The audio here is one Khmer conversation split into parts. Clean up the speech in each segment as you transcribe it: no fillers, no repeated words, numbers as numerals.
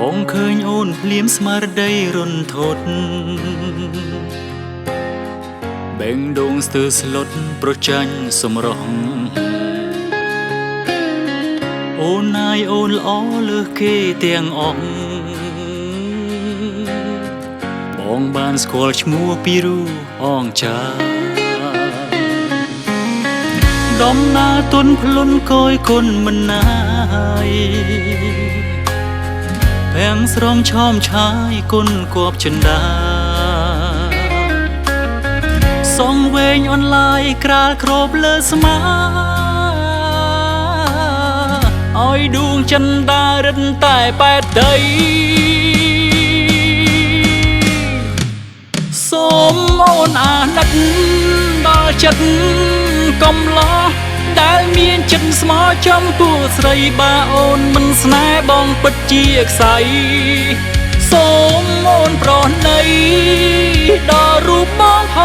បងឃើញអូនភ្លាមស្មារតីរន្ធត់បេងដូងស្ទើរស្លុតប្រចាញ់សម្រស់អូនណាយអូនល្អលើសគេទាំងអស់បងបានស្គាល់ឈ្មោះពីរូអងចាដំណើរទុនភ្លុនកយគុណមិនណាយភាំងស្រងឆោមឆាយគុណគប់ចិន្តាសងវែងអនឡាយក្រាលគ្របលើស្មាឲ្យដួងចិន្តារិនតែបែតដីសូមអូនអាណិតដល់ចិត្តកំឡោះដែលមានចិត្តស្មោះចំពោះស្រីបាអូនមិនស្នេហ៍បងពិតជាខ្សៃសូមអូនប្រណីដល់រូបបងផ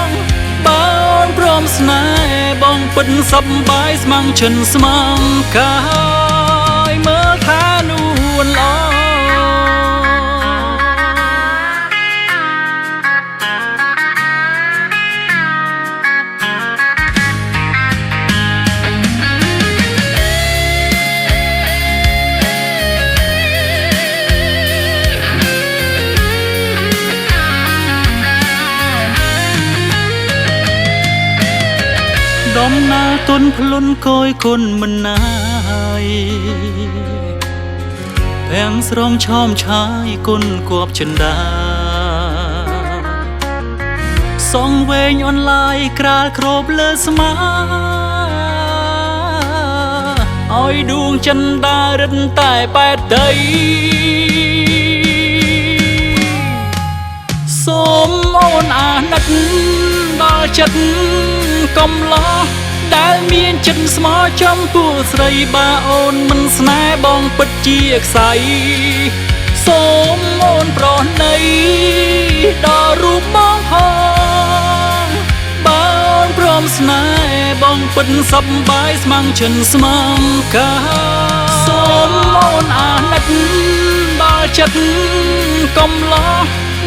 ងបើអូនព្រមស្នេហ៍បងពិតសប្បាយស្មងឈិនស្មងកាយមើលថានួនល្អដំណើរទុនភ្លុនកយគុណមិនណាយភាំងស្រងឆោមឆាយគុណគប់ចិន្តាសងវែងអនឡាយក្រាលគ្របលើស្មាឲ្យដួងចិន្តារិនតែបែតដីសូមអូនអាណិតដល់ចិត្តកំឡោះដែលមានចិត្តស្មោះចំពោះស្រីបាអូនមិនស្នេហ៍បងពិតជាខ្សៃសូមអូនប្រណីដល់រូបបងផងបើអូនព្រមស្នេហ៍បងពិតសប្បាយស្មងឈិនស្មងកាសូមអូនអាណិតដល់ចិត្តកំឡោះ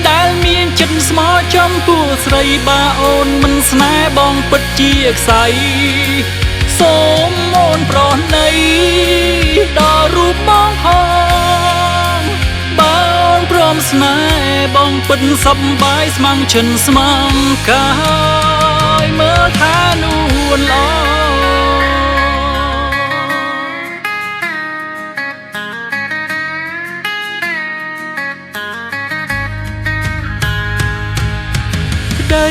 ដែលមានចិត្តស្មោះចំពោះស្រីបាអូនមិនស្នេហ៍បងពិតជាខ្សៃសូមអូនប្រណីដល់រូបបងផងបើអូនព្រមស្នេហ៍បងពិតសប្បាយស្មងឈិនស្មងកាយមើលថានួនល្អដី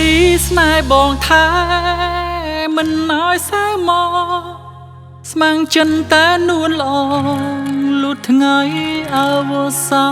ស្នេហ៍បងថាមិនឲ្យសៅមកស្មាំងចិនតែនួនល្អលូតថ្ងៃអវសា